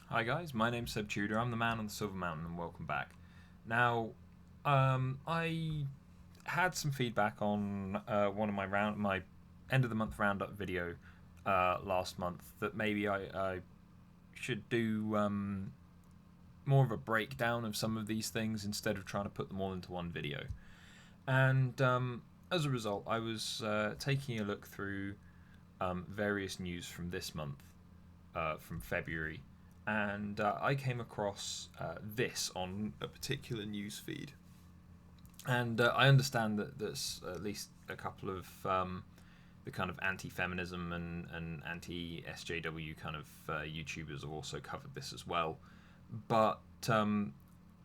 Hi guys, my name's Seb Tudor. I'm the man on the Silver Mountain, and welcome back. Now, I had some feedback on one of my end of the month roundup video last month that maybe I should do more of a breakdown of some of these things instead of trying to put them all into one video. And as a result, I was taking a look through various news from this month, from February, and I came across this on a particular news feed. And I understand that there's at least a couple of the kind of anti-feminism and anti-SJW kind of YouTubers have also covered this as well. But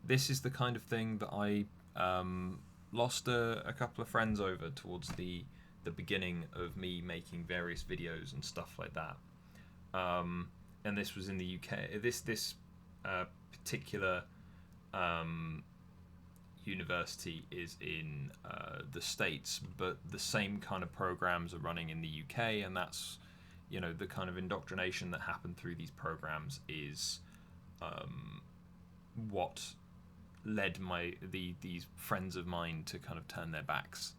this is the kind of thing that I lost a couple of friends over towards the beginning of me making various videos and stuff like that. And this was in the UK. This particular university is in the States, but the same kind of programs are running in the UK, and that's, the kind of indoctrination that happened through these programs is what led these friends of mine to kind of turn their backs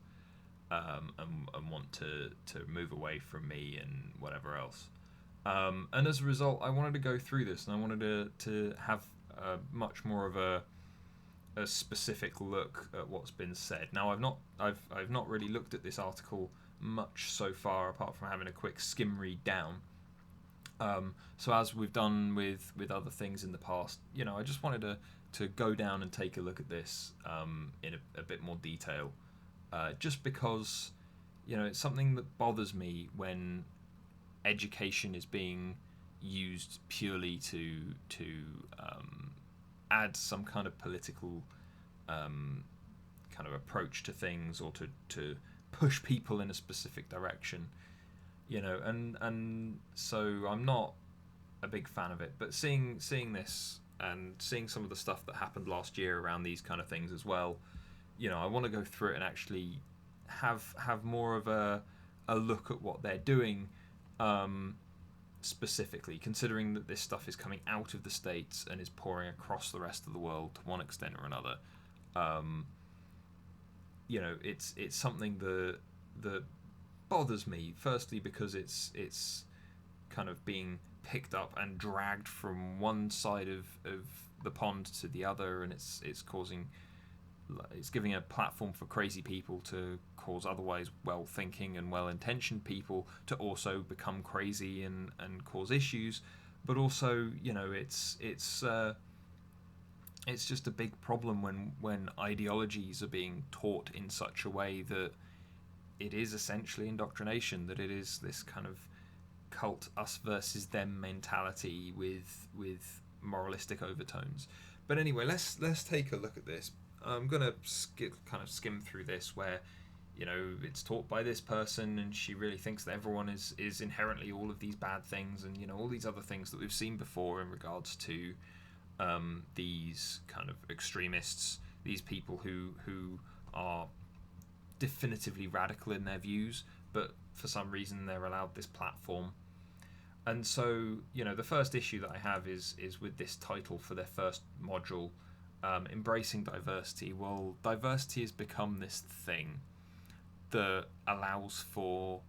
and want to move away from me and whatever else. And as a result, I wanted to go through this, and I wanted to have much more of a specific look at what's been said. Now, I've not really looked at this article much so far, apart from having a quick skim read down. So as we've done with other things in the past, I just wanted to go down and take a look at this in a bit more detail, just because it's something that bothers me when education is being used purely to add some kind of political kind of approach to things, or to push people in a specific direction, and so I'm not a big fan of it. But seeing this and seeing some of the stuff that happened last year around these kind of things as well, I want to go through it and actually have more of a look at what they're doing, specifically considering that this stuff is coming out of the States and is pouring across the rest of the world to one extent or another. It's something that bothers me, firstly because it's kind of being picked up and dragged from one side of the pond to the other, and it's giving a platform for crazy people to cause otherwise well-thinking and well-intentioned people to also become crazy and cause issues. But also, it's just a big problem when ideologies are being taught in such a way that it is essentially indoctrination, that it is this kind of cult us versus them mentality with moralistic overtones. But anyway, let's take a look at this. I'm gonna kind of skim through this, where it's taught by this person, and she really thinks that everyone is inherently all of these bad things, and all these other things that we've seen before in regards to these kind of extremists, these people who are definitively radical in their views, but for some reason they're allowed this platform. And so, the first issue that I have is with this title for their first module, embracing diversity. Well, diversity has become this thing that allows for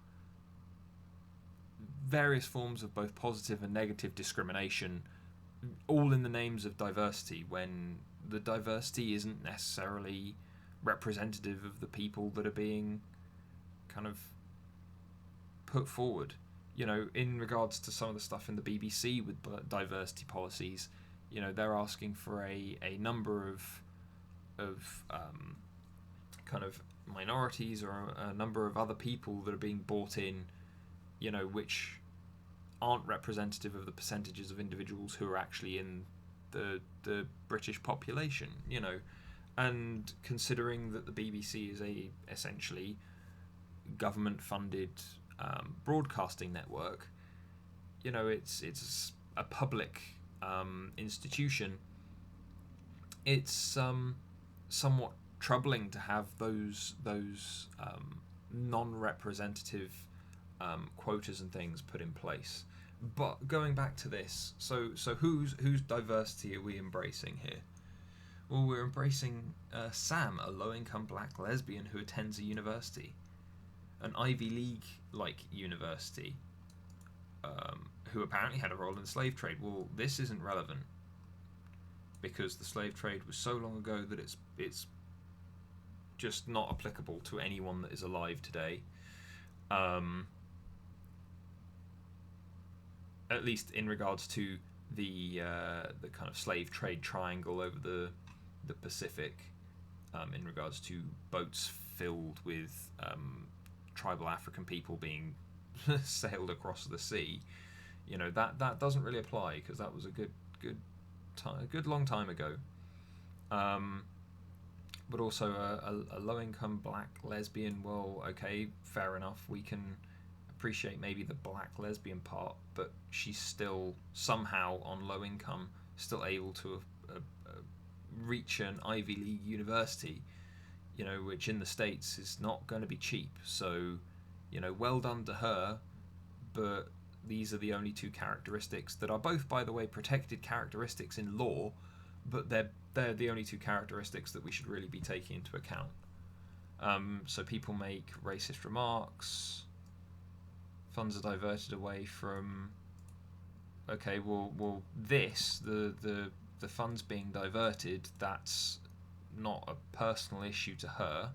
various forms of both positive and negative discrimination, all in the names of diversity, when the diversity isn't necessarily representative of the people that are being kind of put forward. In regards to some of the stuff in the BBC with diversity policies, they're asking for a number of kind of minorities, or a number of other people that are being brought in, which aren't representative of the percentages of individuals who are actually in the British population. And considering that the BBC is a essentially government-funded broadcasting network, it's a public institution. It's somewhat troubling to have those non-representative quotas and things put in place. But going back to this, so whose diversity are we embracing here? Well, we're embracing Sam, a low-income black lesbian who attends a university, an Ivy League-like university, who apparently had a role in the slave trade. Well, this isn't relevant because the slave trade was so long ago that it's just not applicable to anyone that is alive today. At least in regards to the kind of slave trade triangle over the Pacific, in regards to boats filled with tribal African people being sailed across the sea. You know, that doesn't really apply because that was a good long time ago. But also a low-income black lesbian, well, okay, fair enough. We can appreciate maybe the black lesbian part, but she's still somehow on low income, still able to reach an Ivy League university, you know, which in the States is not going to be cheap. So, you know, well done to her, but these are the only two characteristics that are both, by the way, protected characteristics in law, but they're the only two characteristics that we should really be taking into account. So people make racist remarks. Funds are diverted away from. Okay, well, this the funds being diverted. That's not a personal issue to her.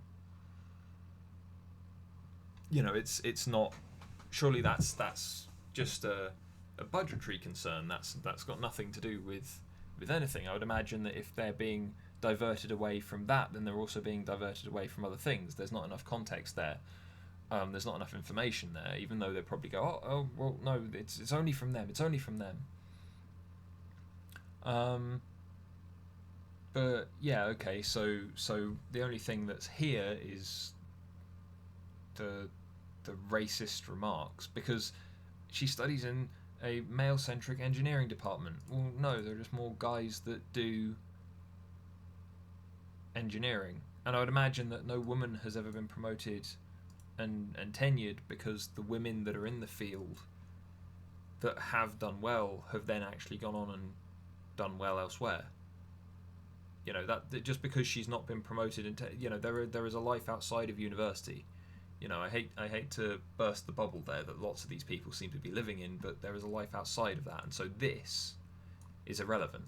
You know, it's not. Surely that's just a budgetary concern. That's got nothing to do with anything. I would imagine that if they're being diverted away from that, then they're also being diverted away from other things. There's not enough context there. There's not enough information there, even though they probably go, oh, well, no, it's only from them. It's only from them. But yeah, okay. So the only thing that's here is the racist remarks, because she studies in a male-centric engineering department. Well, no, there are just more guys that do engineering, and I would imagine that no woman has ever been promoted and tenured because the women that are in the field that have done well have then actually gone on and done well elsewhere. You know, that just because she's not been promoted, and you know, there is a life outside of university. You know, I hate to burst the bubble there that lots of these people seem to be living in, but there is a life outside of that, and so this is irrelevant.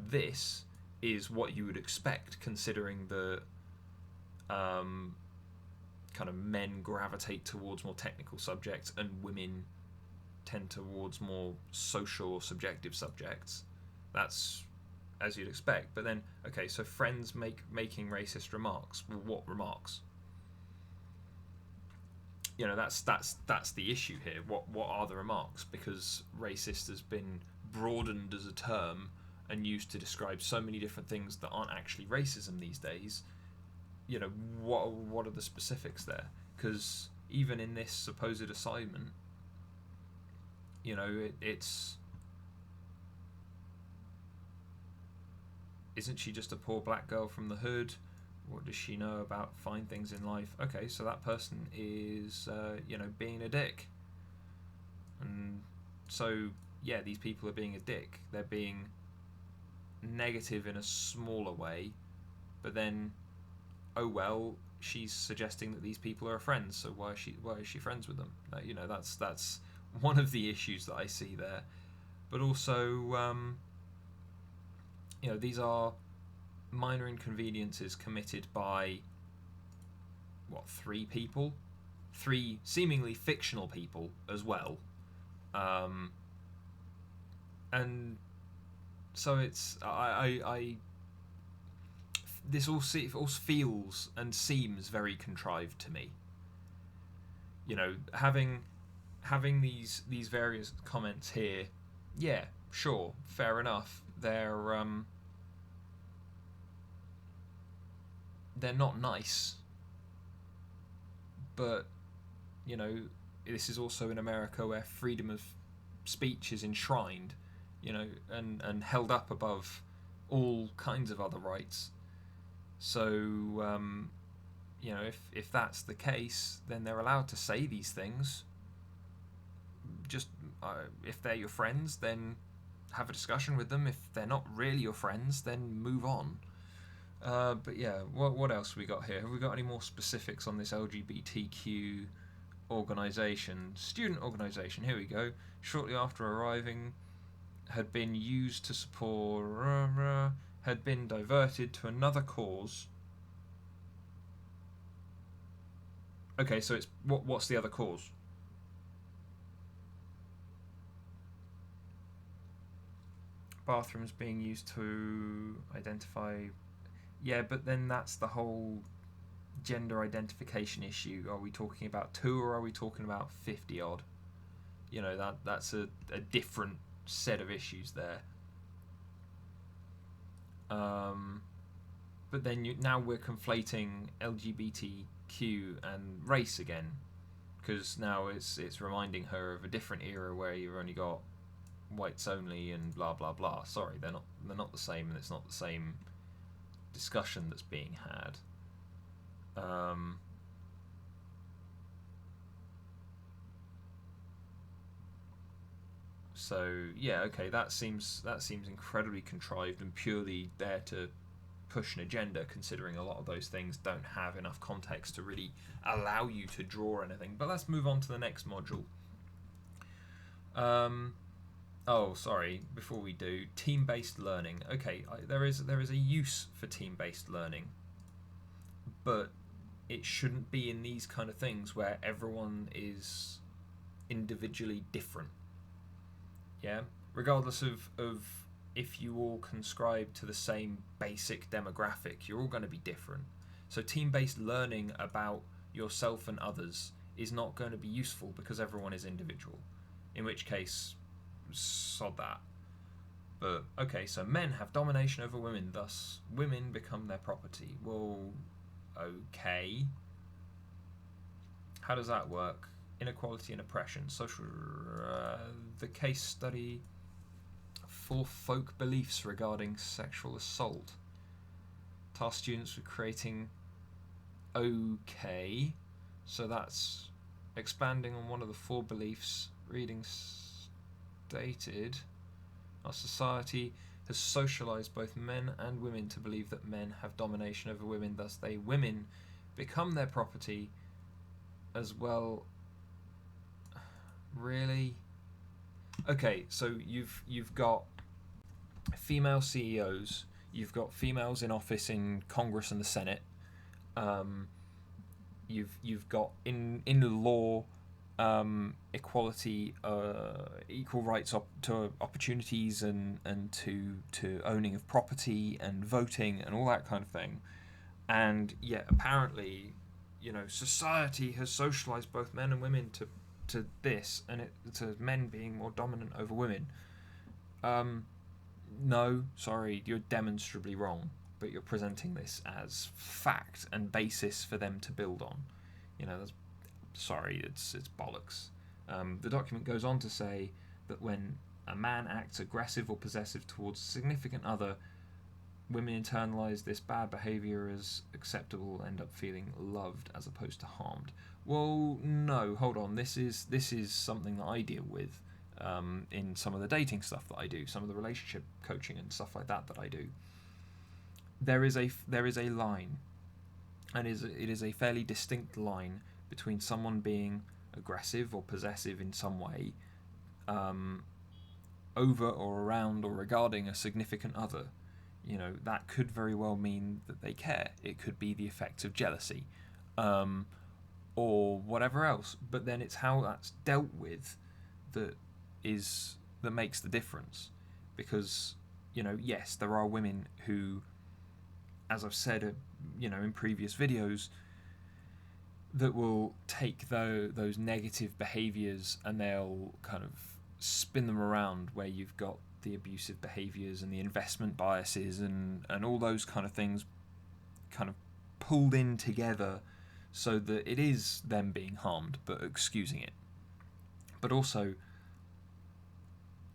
This is what you would expect, considering the kind of men gravitate towards more technical subjects and women tend towards more social or subjective subjects. That's as you'd expect. But then, okay, so friends making racist remarks. Well, what remarks? You know, that's the issue here. What are the remarks? Because racist has been broadened as a term and used to describe so many different things that aren't actually racism these days. You know, what are the specifics there? Because even in this supposed assignment, you know, it's isn't she just a poor black girl from the hood? What does she know about fine things in life? Okay, so that person is, you know, being a dick. And so, yeah, these people are being a dick. They're being negative in a smaller way, but then, oh well, she's suggesting that these people are friends. So why is she friends with them? You know, that's one of the issues that I see there. But also, you know, these are minor inconveniences committed by three people, three seemingly fictional people as well, and so it's this all feels and seems very contrived to me. You know, having these various comments here, yeah, sure, fair enough. They're not nice, but you know, this is also in America where freedom of speech is enshrined, you know, and held up above all kinds of other rights. So you know, if that's the case, then they're allowed to say these things. Just if they're your friends, then have a discussion with them. If they're not really your friends, then move on. But yeah, what else have we got here? Have we got any more specifics on this LGBTQ organisation? Student organisation, here we go. Shortly after arriving, had been used to support, had been diverted to another cause. Okay, so it's what's the other cause? Bathrooms being used to identify. Yeah, but then that's the whole gender identification issue. Are we talking about 2 or are we talking about 50 odd? You know, that's a different set of issues there. But then now we're conflating LGBTQ and race again, because now it's reminding her of a different era where you've only got whites only and blah blah blah. Sorry, they're not the same, and it's not the same discussion that's being had. So yeah, okay, that seems incredibly contrived and purely there to push an agenda, considering a lot of those things don't have enough context to really allow you to draw anything. But let's move on to the next module. Oh, sorry. Before we do, team-based learning. Okay, there is a use for team-based learning, but it shouldn't be in these kind of things where everyone is individually different. Yeah, regardless of if you all conscribe to the same basic demographic, you're all going to be different. So team-based learning about yourself and others is not going to be useful because everyone is individual. In which case, sod that. But okay, so men have domination over women, thus women become their property. Well, okay. How does that work? Inequality and oppression. Social. The case study for folk beliefs regarding sexual assault. Task students with creating. Okay. So that's expanding on one of the 4 beliefs. Reading stated. Our society has socialized both men and women to believe that men have domination over women, thus women become their property as well. Really? Okay, so you've got female CEOs, you've got females in office in Congress and the Senate. You've got in law equality, equal rights to opportunities and to owning of property and voting and all that kind of thing. And yet apparently, society has socialized both men and women to this, and to men being more dominant over women. No, sorry, you're demonstrably wrong, but you're presenting this as fact and basis for them to build on. It's bollocks. The document goes on to say that when a man acts aggressive or possessive towards a significant other, women internalize this bad behavior as acceptable, end up feeling loved as opposed to harmed. Well, no, hold on. This is something that I deal with in some of the dating stuff that I do, some of the relationship coaching and stuff like that I do. There is a line, and it is a fairly distinct line between someone being aggressive or possessive in some way over or around or regarding a significant other. That could very well mean that they care. It could be the effects of jealousy or whatever else. But then it's how that's dealt with that makes the difference. Because, yes, there are women who, as I've said, in previous videos, that will take those negative behaviours and they'll kind of spin them around, where you've got the abusive behaviours and the investment biases and all those kind of things kind of pulled in together so that it is them being harmed but excusing it. But also,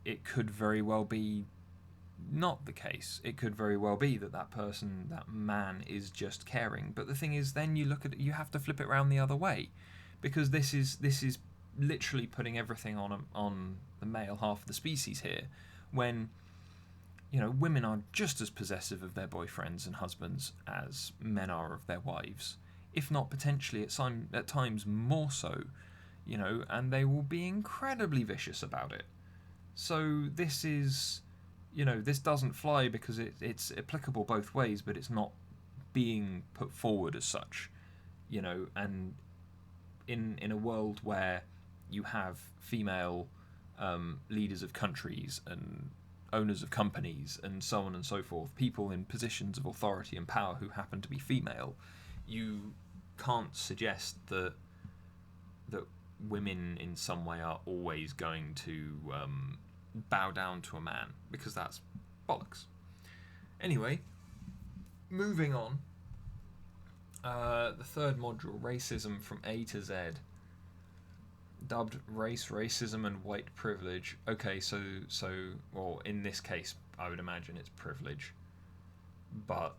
it could very well be not the case. It could very well be that person, that man, is just caring. But the thing is, then you have to flip it around the other way, because this is literally putting everything on the male half of the species here, when, you know, women are just as possessive of their boyfriends and husbands as men are of their wives, if not potentially at times more so, you know, and they will be incredibly vicious about it. So this is, you know, this doesn't fly because it's applicable both ways, but it's not being put forward as such, you know. And in a world where you have female leaders of countries and owners of companies and so on and so forth, people in positions of authority and power who happen to be female, you can't suggest that women in some way are always going to bow down to a man, because that's bollocks. Anyway, moving on. The third module, racism from A to Z, dubbed race, racism, and white privilege. Okay, so, well, in this case, I would imagine it's privilege. But,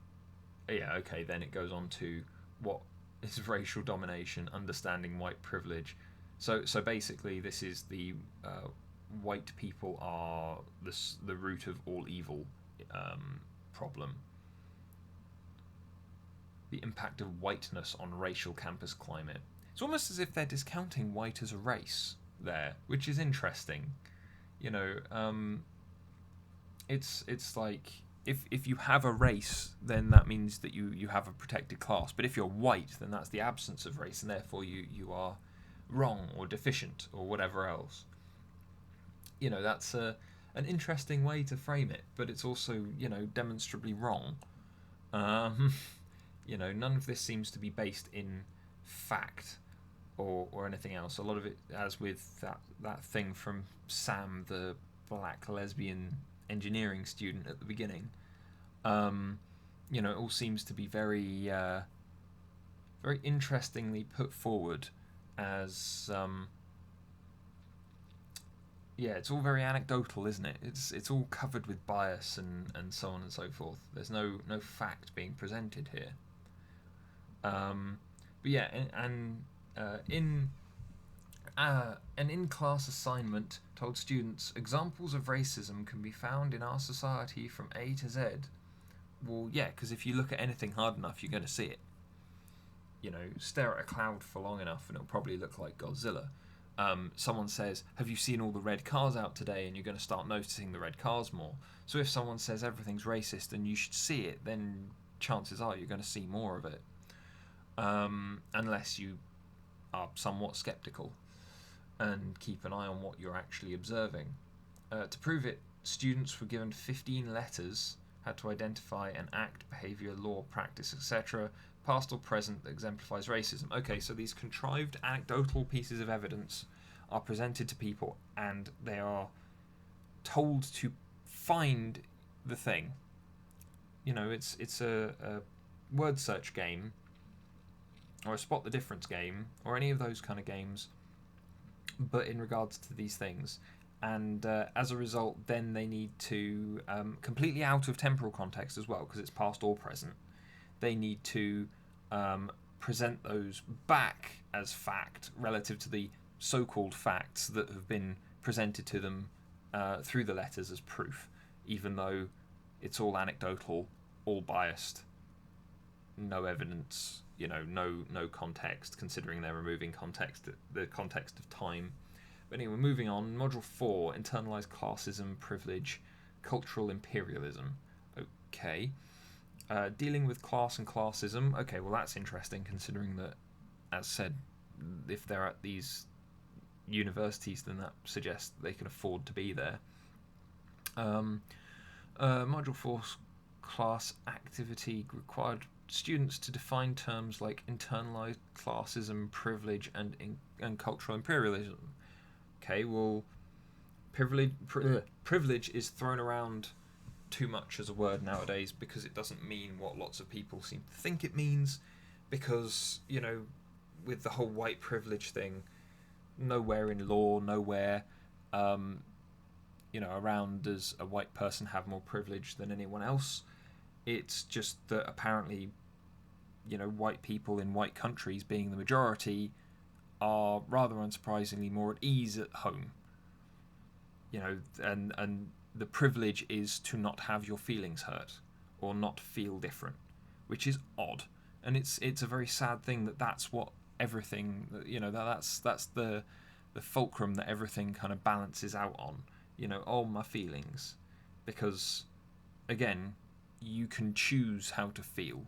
yeah, okay, then it goes on to what is racial domination, understanding white privilege. So basically, this is the white people are the root of all evil problem. The impact of whiteness on racial campus climate. It's almost as if they're discounting white as a race there, which is interesting. You know, it's like if you have a race, then that means that you have a protected class. But if you're white, then that's the absence of race, and therefore you are wrong or deficient or whatever else. You know, that's an interesting way to frame it, but it's also, you know, demonstrably wrong. You know, none of this seems to be based in fact or anything else. A lot of it, as with that thing from Sam, the black lesbian engineering student at the beginning, you know, it all seems to be very very interestingly put forward as yeah, it's all very anecdotal, isn't it? It's all covered with bias and so on and so forth. There's no fact being presented here. But yeah, in an in-class assignment told students examples of racism can be found in our society from A to Z. Well, yeah, because if you look at anything hard enough, you're going to see it. You know, stare at a cloud for long enough and it'll probably look like Godzilla. Someone says, have you seen all the red cars out today? And you're going to start noticing the red cars more. So if someone says everything's racist and you should see it, then chances are you're going to see more of it. Unless you are somewhat skeptical and keep an eye on what you're actually observing. To prove it, students were given 15 letters, had to identify an act, behaviour, law, practice, etc., past or present, that exemplifies racism. Okay, so these contrived anecdotal pieces of evidence are presented to people and they are told to find the thing. You know, it's a word search game, or a spot the difference game, or any of those kind of games, but in regards to these things. And as a result, then they need to, completely out of temporal context as well, because it's past or present, they need to present those back as fact relative to the so-called facts that have been presented to them through the letters as proof, even though it's all anecdotal, all biased, no evidence, you know, no context, considering they're removing the context of time. But anyway, moving on, Module 4, Internalized Classism, Privilege, Cultural Imperialism. Okay. Dealing with class and classism. Okay, well that's interesting, considering that, as said, if they're at these universities, then that suggests that they can afford to be there. Module 4, Class Activity, required students to define terms like internalized classism, privilege, and cultural imperialism. Okay, well, privilege is thrown around too much as a word nowadays because it doesn't mean what lots of people seem to think it means, because, you know, with the whole white privilege thing, nowhere in law, nowhere, you know, around does a white person have more privilege than anyone else. It's just that apparently, you know, white people in white countries, being the majority, are rather unsurprisingly more at ease at home. and the privilege is to not have your feelings hurt or not feel different, which is odd, and it's a very sad thing that's what everything, that's the fulcrum that everything kind of balances out on. My feelings, because again, you can choose how to feel,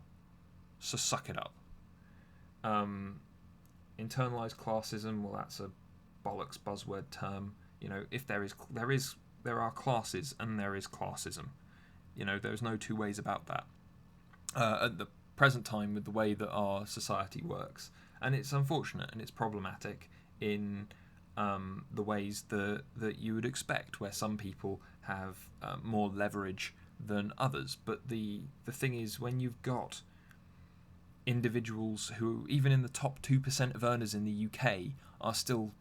so suck it up. Internalized classism, well, that's a bollocks buzzword term. If there are classes and there is classism. There's no two ways about that. At the present time, with the way that our society works, and it's unfortunate and it's problematic in the ways that you would expect, where some people have more leverage than others. But the thing is, when you've got individuals who, even in the top 2% of earners in the UK, are still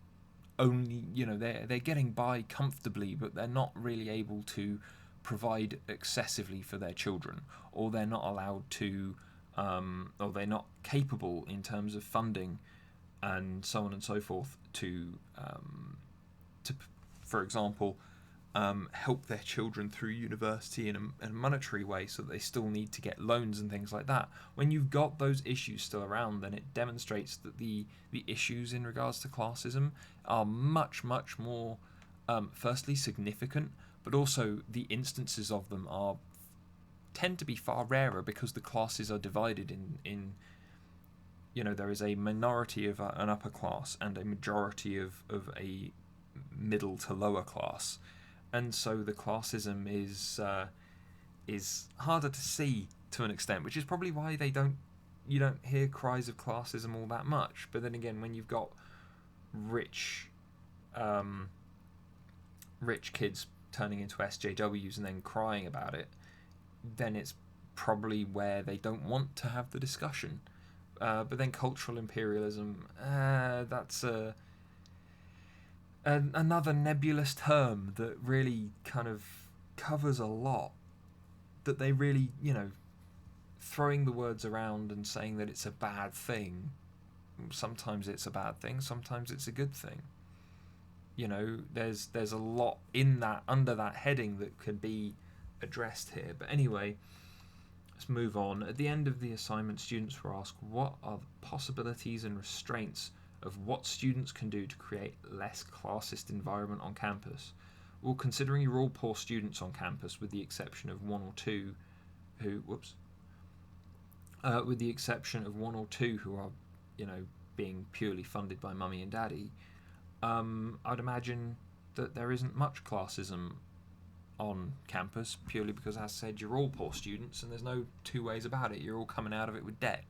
only, they're getting by comfortably, but they're not really able to provide excessively for their children, or they're not allowed to, or they're not capable in terms of funding and so on and so forth to for example, help their children through university in a monetary way, so that they still need to get loans and things like that. When you've got those issues still around, then it demonstrates that the issues in regards to classism are much, much more, firstly, significant, but also the instances of them tend to be far rarer, because the classes are divided in there is a minority of an upper class and a majority of a middle to lower class. And so the classism is harder to see to an extent, which is probably why you don't hear cries of classism all that much. But then again, when you've got rich kids turning into SJWs and then crying about it, then it's probably where they don't want to have the discussion. But then cultural imperialism, that's another nebulous term that really kind of covers a lot, that they really, throwing the words around and saying that it's a bad thing. Sometimes it's a bad thing, sometimes it's a good thing. There's a lot in that, under that heading, that could be addressed here. But anyway, let's move on. At the end of the assignment, students were asked what are the possibilities and restraints of what students can do to create less classist environment on campus. Well, considering you're all poor students on campus, with the exception of one or two who are, being purely funded by mummy and daddy, I'd imagine that there isn't much classism on campus, purely because, as I said, you're all poor students and there's no two ways about it. You're all coming out of it with debt.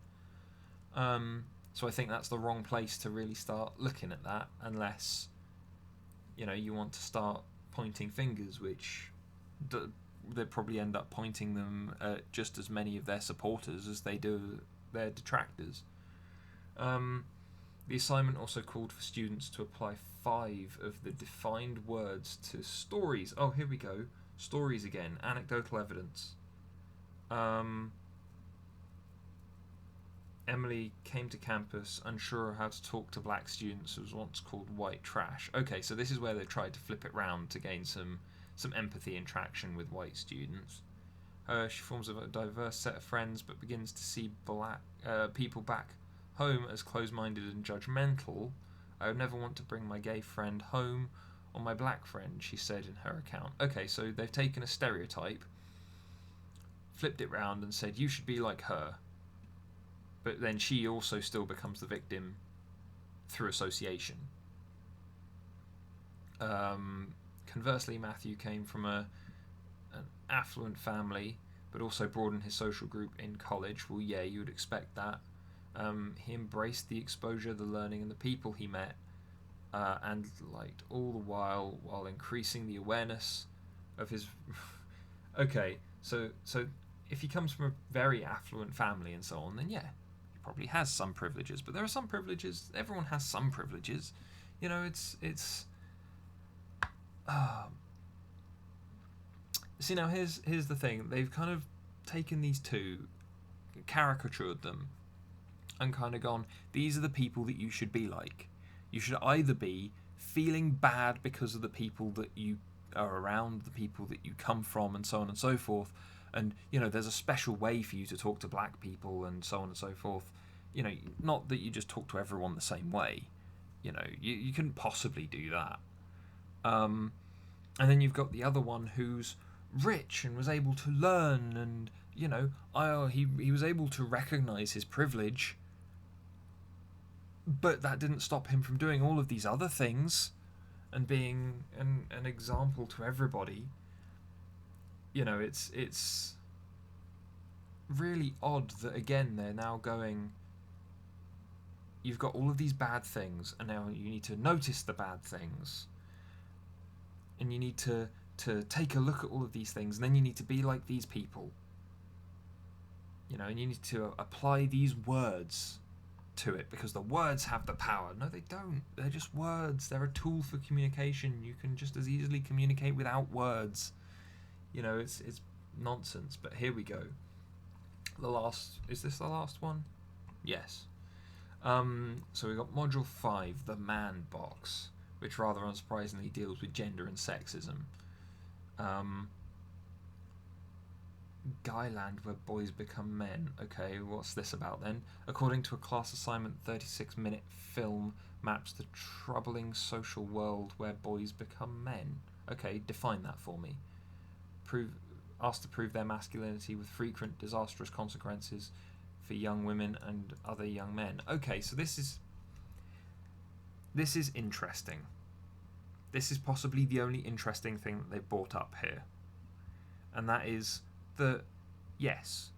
So I think that's the wrong place to really start looking at that, unless you want to start pointing fingers, which they'd probably end up pointing them at just as many of their supporters as they do their detractors. The assignment also called for students to apply 5 of the defined words to stories. Oh, here we go. Stories again. Anecdotal evidence. Emily came to campus unsure how to talk to black students, who was once called white trash. Okay, so this is where they tried to flip it round to gain some empathy and traction with white students. She forms a diverse set of friends, but begins to see black people back home as closed-minded and judgmental. I would never want to bring my gay friend home, or my black friend, she said in her account. Okay, so they've taken a stereotype, flipped it round and said, you should be like her. But then she also still becomes the victim through association. Conversely, Matthew came from an affluent family, but also broadened his social group in college. Well, yeah, you would expect that. He embraced the exposure, the learning, and the people he met, and liked all the while increasing the awareness of his... Okay, so if he comes from a very affluent family and so on, then yeah, he probably has some privileges. But there are some privileges. Everyone has some privileges. It's. See, now here's the thing. They've kind of taken these two, caricatured them, and kind of gone, these are the people that you should be like. You should either be feeling bad because of the people that you are around, the people that you come from, and so on and so forth. And, there's a special way for you to talk to black people and so on and so forth. Not that you just talk to everyone the same way. You couldn't possibly do that. And then you've got the other one who's rich and was able to learn, and, he was able to recognize his privilege, but that didn't stop him from doing all of these other things and being an example to everybody. It's really odd that, again, they're now going, you've got all of these bad things, and now you need to notice the bad things, and you need to take a look at all of these things, and then you need to be like these people, and you need to apply these words to it, because the words have the power. No, they don't. They're just words. They're a tool for communication. You can just as easily communicate without words. It's nonsense. But here we go. Is this the last one? Yes. So we got Module 5, the Man Box, which rather unsurprisingly deals with gender and sexism. Guyland, where boys become men. Okay, what's this about then? According to a class assignment, 36-minute film maps the troubling social world where boys become men. Okay, define that for me. Asked to prove their masculinity with frequent disastrous consequences for young women and other young men. Okay, so this is interesting. This is possibly the only interesting thing that they've brought up here. And that is that, yes,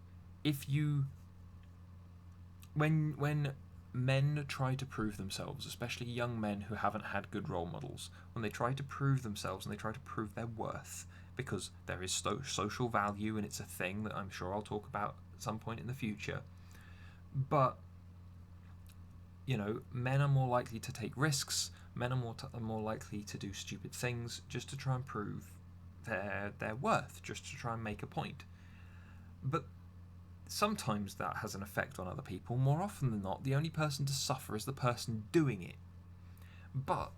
when men try to prove themselves, especially young men who haven't had good role models, when they try to prove themselves and they try to prove their worth, because there is social value and it's a thing that I'm sure I'll talk about at some point in the future. But, men are more likely to take risks, men are more likely to do stupid things just to try and prove their worth, just to try and make a point. But sometimes that has an effect on other people. More often than not, the only person to suffer is the person doing it. But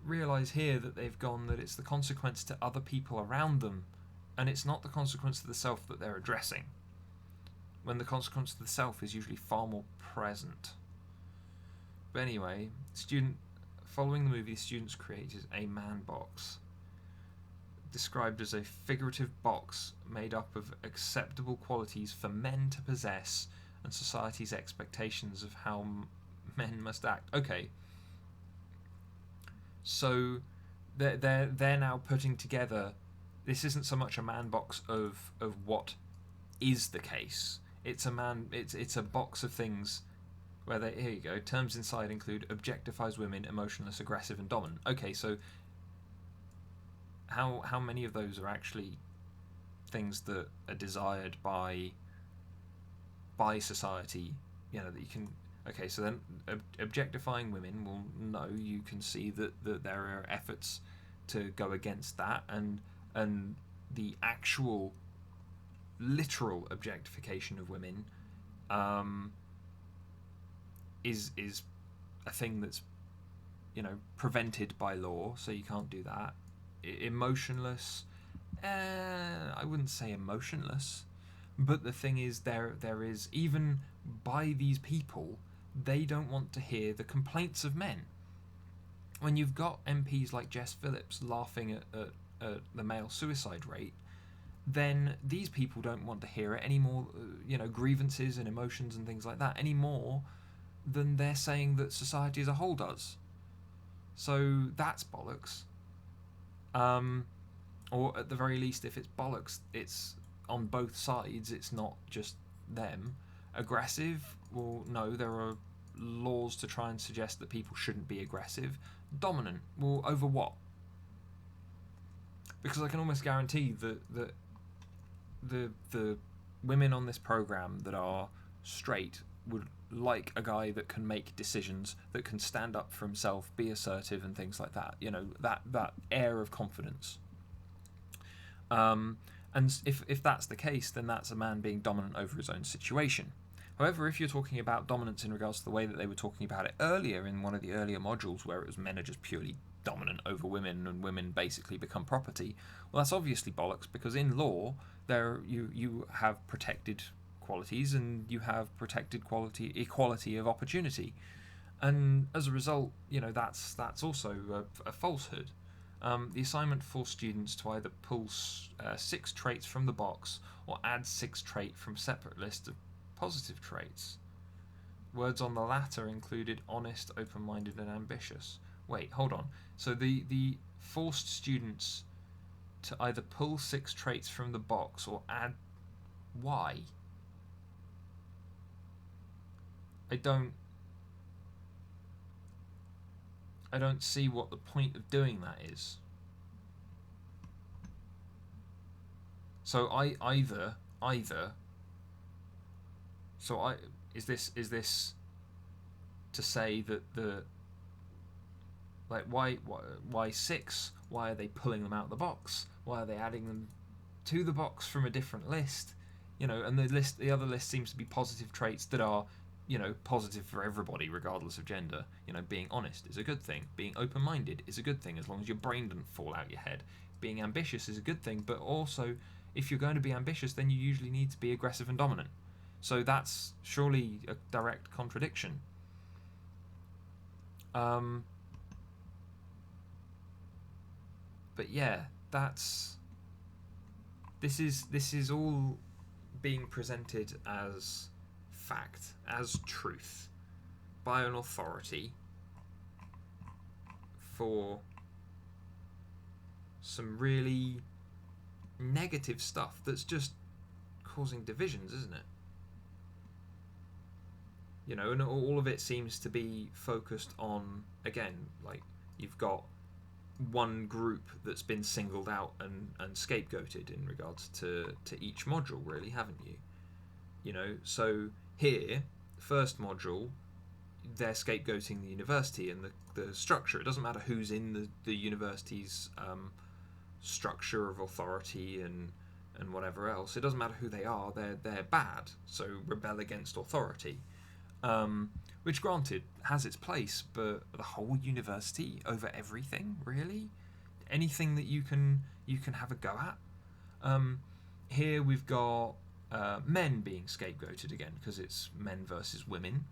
realise here that they've gone that it's the consequence to other people around them, and it's not the consequence to the self that they're addressing, when the consequence to the self is usually far more present. But anyway, following the movie, students created a man box, described as a figurative box made up of acceptable qualities for men to possess and society's expectations of how men must act. Okay, so they're now putting together. This isn't so much a man box of what is the case. It's a box of things where here you go. Terms inside include objectifies women, emotionless, aggressive, and dominant. Okay, so how many of those are actually things that are desired by society? That you can. Okay, so then objectifying women, well, no, you can see that there are efforts to go against that, and the actual literal objectification of women is a thing that's prevented by law, so you can't do that. Emotionless, I wouldn't say emotionless, but the thing is there is, even by these people, they don't want to hear the complaints of men. When you've got MPs like Jess Phillips laughing at the male suicide rate, then these people don't want to hear it anymore, grievances and emotions and things like that, any more than they're saying that society as a whole does. So that's bollocks. Or at the very least, if it's bollocks, it's on both sides, it's not just them. Aggressive, well, no, there are laws to try and suggest that people shouldn't be aggressive. Dominant, well, over what? Because I can almost guarantee that the women on this program that are straight would like a guy that can make decisions, that can stand up for himself, be assertive and things like that. That air of confidence. And if that's the case, then that's a man being dominant over his own situation. However, if you're talking about dominance in regards to the way that they were talking about it earlier in one of the earlier modules, where it was men are just purely dominant over women and women basically become property. Well, that's obviously bollocks, because in law you have protected qualities and you have protected equality of opportunity, and as a result, that's also a falsehood. The assignment forced students to either pull 6 traits from the box or add 6 traits from separate lists of positive traits. Words on the latter included honest, open-minded, and ambitious. Wait, hold on. So the forced students to either pull 6 traits from the box or add... Why? I don't see what the point of doing that is. So is this to say that why 6? Why are they pulling them out of the box? Why are they adding them to the box from a different list? And the other list seems to be positive traits that are, positive for everybody regardless of gender. Being honest is a good thing. Being open-minded is a good thing as long as your brain doesn't fall out your head. Being ambitious is a good thing, but also if you're going to be ambitious, then you usually need to be aggressive and dominant. So that's surely a direct contradiction. But yeah, this is all being presented as fact, as truth, by an authority for some really negative stuff that's just causing divisions, isn't it? And all of it seems to be focused on, again, like, you've got one group that's been singled out and scapegoated in regards to each module, really, haven't you? So here, first module, they're scapegoating the university and the structure. It doesn't matter who's in the university's structure of authority and whatever else. It doesn't matter who they are. They're bad. So rebel against authority. Which, granted, has its place, but the whole university over everything, really? Anything that you can have a go at? Here we've got men being scapegoated again, because it's men versus women.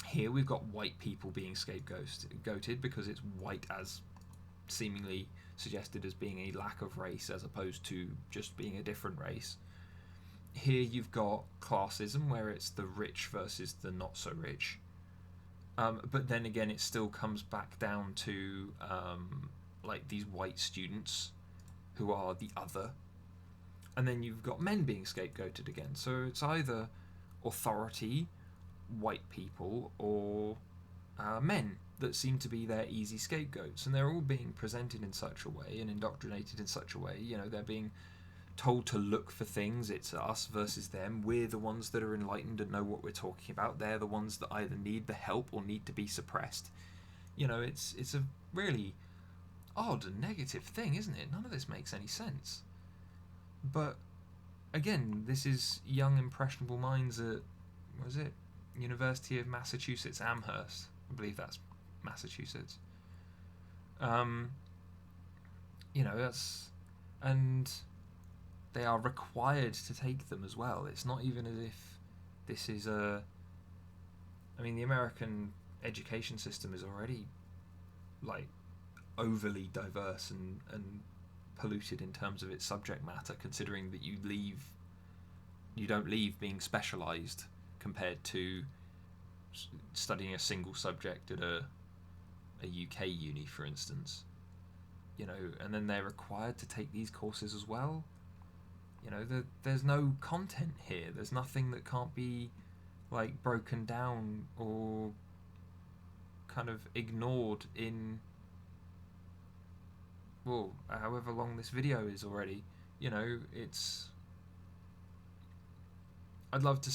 Here we've got white people being scapegoated because it's white as seemingly suggested as being a lack of race as opposed to just being a different race. Here you've got classism, where it's the rich versus the not so rich. But then again, it still comes back down to like these white students who are the other. And then you've got men being scapegoated again. So it's either authority, white people, or men that seem to be their easy scapegoats. And they're all being presented in such a way and indoctrinated in such a way. They're being told to look for things. It's us versus them. We're the ones that are enlightened and know what we're talking about. They're the ones that either need the help or need to be suppressed. It's a really odd and negative thing, isn't it? None of this makes any sense. But again, this is young impressionable minds at, what is it, University of Massachusetts Amherst. I believe that's Massachusetts. And they are required to take them as well. It's not even as if this is the American education system is already like overly diverse and polluted in terms of its subject matter, considering that you don't leave being specialised compared to studying a single subject at a UK uni, for instance. And then they're required to take these courses as well. There's no content here. There's nothing that can't be like broken down or kind of ignored in, well, however long this video is already. It's, I'd love to.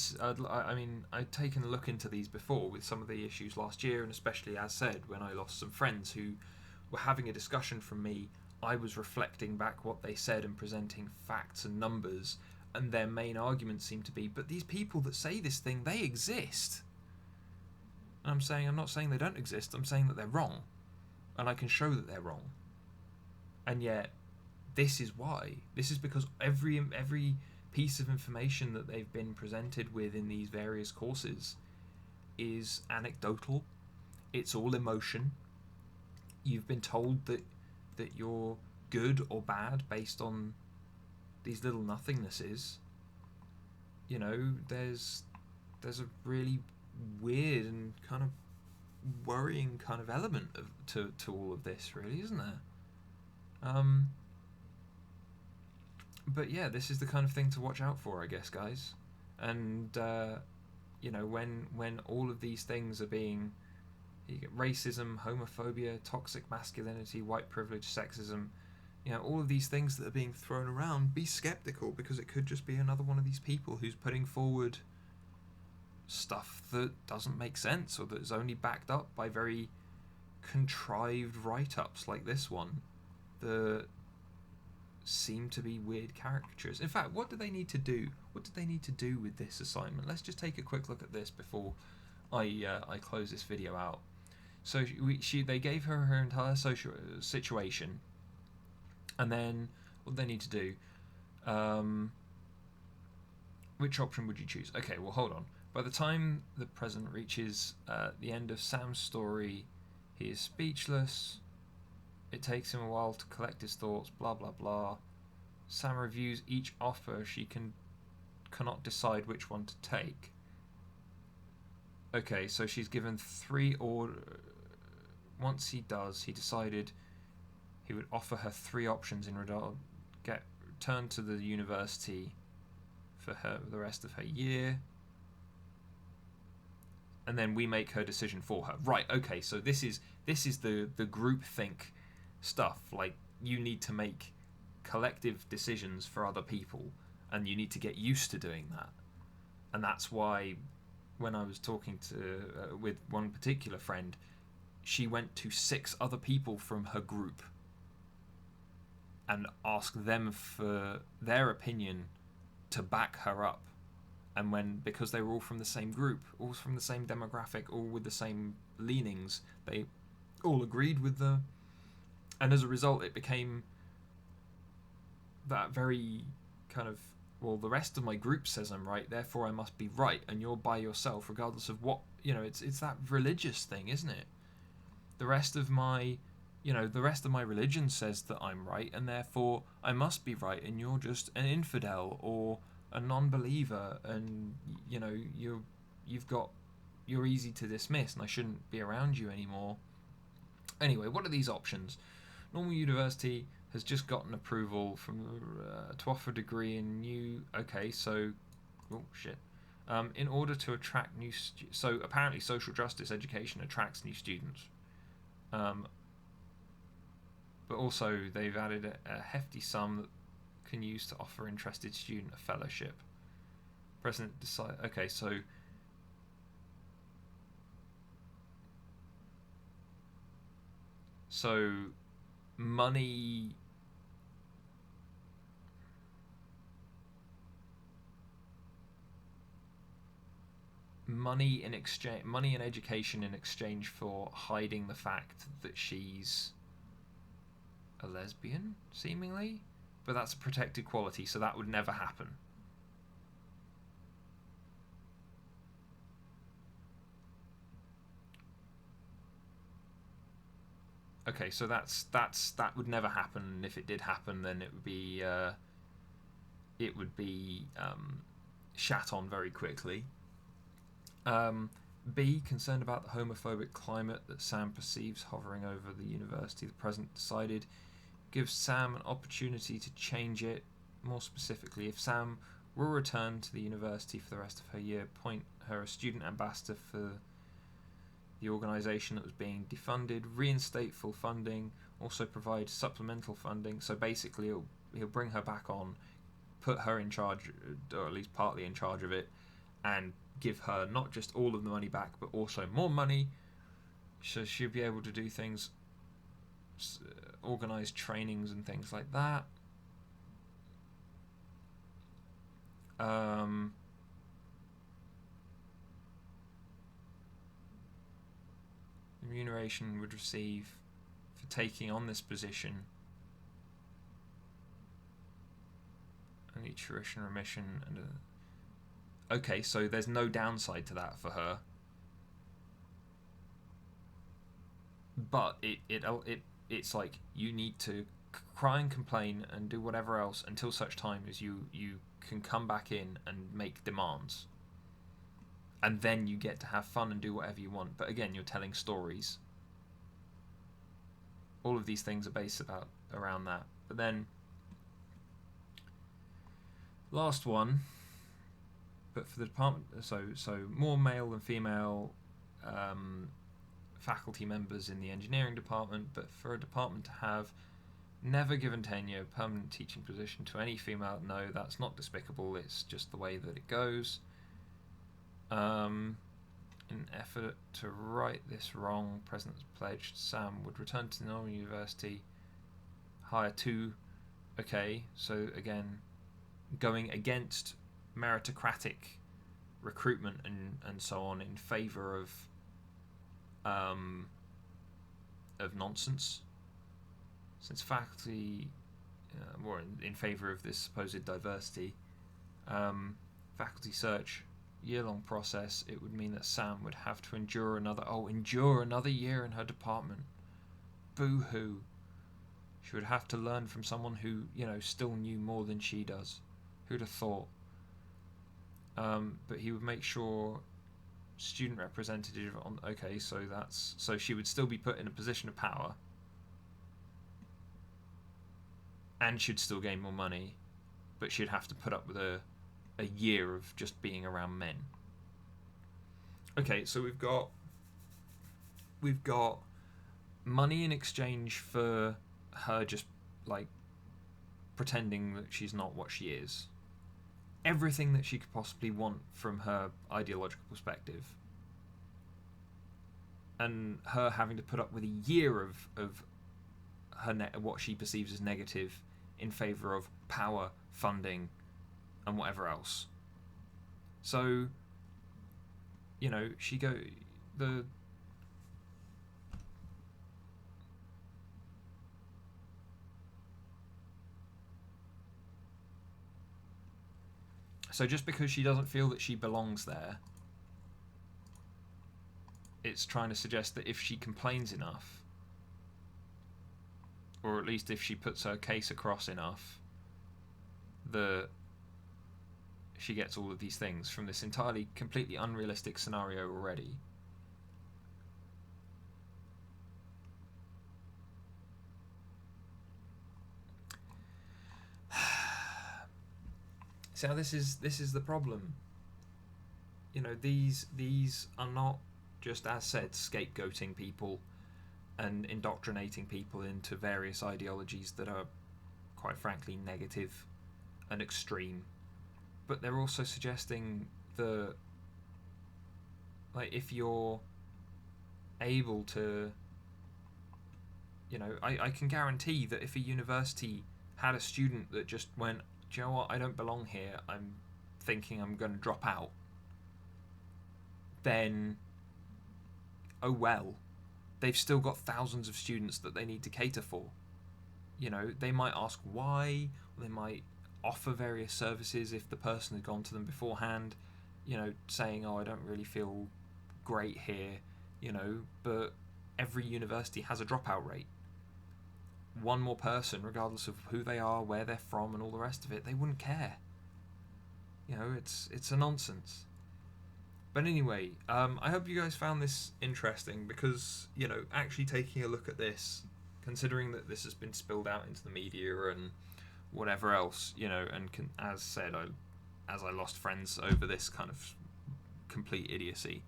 I'd taken a look into these before with some of the issues last year, and especially, as said, when I lost some friends who were having a discussion from me. I was reflecting back what they said and presenting facts and numbers, and their main argument seemed to be, but these people that say this thing, they exist. And I'm not saying they don't exist, I'm saying that they're wrong. and I can show that they're wrong. And yet, this is why. This is because every piece of information that they've been presented with in these various courses is anecdotal. It's all emotion. You've been told that you're good or bad based on these little nothingnesses. You know, there's a really weird and kind of worrying kind of element to all of this, really, isn't there? But yeah, this is the kind of thing to watch out for, I guess, guys. And you know, when all of these things are being, you get racism, homophobia, toxic masculinity, white privilege, sexism, you know, all of these things that are being thrown around, be skeptical, because it could just be another one of these people who's putting forward stuff that doesn't make sense, or that is only backed up by very contrived write-ups like this one that seem to be weird caricatures. In fact, what do they need to do? What did they need to do with this assignment? Let's just take a quick look at this before I close this video out. So they gave her her entire social situation, and then what do they need to do? Which option would you choose? Okay, well, hold on. By the time the president reaches the end of Sam's story, he is speechless. It takes him a while to collect his thoughts, blah blah blah. Sam reviews each offer. She cannot decide which one to take. Okay, so she's given 3 orders. Once he decided he would offer her 3 options in regard return to the university for the rest of her year, and then we make her decision for her. Right, okay, so this is the groupthink stuff. Like, you need to make collective decisions for other people, and you need to get used to doing that. And that's why when I was talking to with one particular friend, she went to 6 other people from her group and asked them for their opinion to back her up. And because they were all from the same group, all from the same demographic, all with the same leanings, they all agreed with the... And as a result, it became that very kind of, well, the rest of my group says I'm right, therefore I must be right, and you're by yourself, regardless of what, you know, it's that religious thing, isn't it? The rest of my religion says that I'm right, and therefore I must be right, and you're just an infidel or a non-believer, and you know, you're easy to dismiss, and I shouldn't be around you anymore. Anyway, what are these options? Normal University has just gotten approval from to offer a degree in in order to attract new so apparently social justice education attracts new students, but also they've added a hefty sum that can use to offer interested student a fellowship. President decide. Okay, so money money and education in exchange for hiding the fact that she's a lesbian, seemingly, but that's a protected quality, so that would never happen. Okay, so that would never happen. And if it did happen, then it would be shat on very quickly. B, concerned about the homophobic climate that Sam perceives hovering over the university, the president decided gives Sam an opportunity to change it. More specifically, if Sam will return to the university for the rest of her year, appoint her a student ambassador for the organisation that was being defunded, reinstate full funding, also provide supplemental funding. So basically he'll bring her back on, put her in charge, or at least partly in charge of it, and give her not just all of the money back, but also more money, so she'll be able to do things, organise trainings and things like that. Remuneration would receive for taking on this position. Only tuition remission and okay, so there's no downside to that for her. But it's like you need to cry and complain and do whatever else until such time as you can come back in and make demands. And then you get to have fun and do whatever you want. But again, you're telling stories. All of these things are based around that. But then, last one. But for the department, so more male than female faculty members in the engineering department. But for a department to have never given tenure, permanent teaching position to any female, no, that's not despicable. It's just the way that it goes. In an effort to right this wrong, President pledged Sam would return to the normal university, hire two. Okay, so again, going against meritocratic recruitment and so on in favour of nonsense. Since faculty were in favour of this supposed diversity, faculty search year-long process, it would mean that Sam would have to endure another year in her department. Boo-hoo. She would have to learn from someone who, still knew more than she does. Who'd have thought? But he would make sure student representative on. Okay, so she would still be put in a position of power, and she'd still gain more money, but she'd have to put up with a year of just being around men. Okay, so we've got money in exchange for her just like pretending that she's not what she is. Everything that she could possibly want from her ideological perspective. And her having to put up with a year of her what she perceives as negative in favour of power, funding, and whatever else. So, So just because she doesn't feel that she belongs there, it's trying to suggest that if she complains enough, or at least if she puts her case across enough, that she gets all of these things from this entirely, completely unrealistic scenario already. So this is the problem. These are not just, as said, scapegoating people and indoctrinating people into various ideologies that are, quite frankly, negative and extreme. But they're also suggesting that, if you're able to, I can guarantee that if a university had a student that just went, do you know what, I don't belong here, I'm thinking I'm going to drop out, then, oh well, they've still got thousands of students that they need to cater for. They might ask why, or they might offer various services if the person had gone to them beforehand, saying, oh, I don't really feel great here, but every university has a dropout rate. One more person, regardless of who they are, where they're from, and all the rest of it, they wouldn't care. It's a nonsense. But anyway, I hope you guys found this interesting, because, actually taking a look at this, considering that this has been spilled out into the media and whatever else, and as said, as I lost friends over this kind of complete idiocy,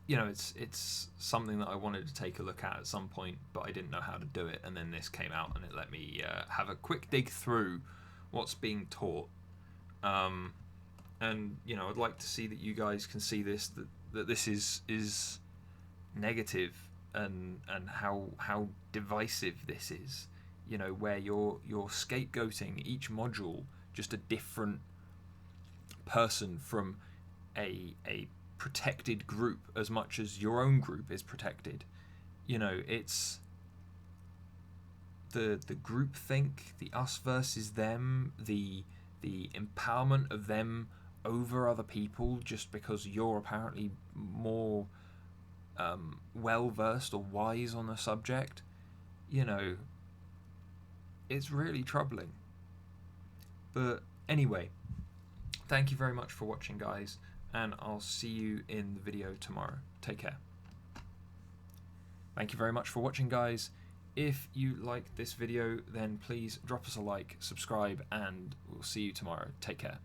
it's something that I wanted to take a look at some point, but I didn't know how to do it, and then this came out and it let me have a quick dig through what's being taught. And I'd like to see that you guys can see this, that this is negative, and how divisive this is. Where you're scapegoating each module just a different person from a protected group as much as your own group is protected. You know, it's the groupthink, the us versus them, the empowerment of them over other people just because you're apparently more well versed or wise on the subject. You know, it's really troubling. But anyway, thank you very much for watching, guys, and I'll see you in the video tomorrow. Take care. Thank you very much for watching, guys. If you liked this video, then please drop us a like, subscribe, and we'll see you tomorrow. Take care.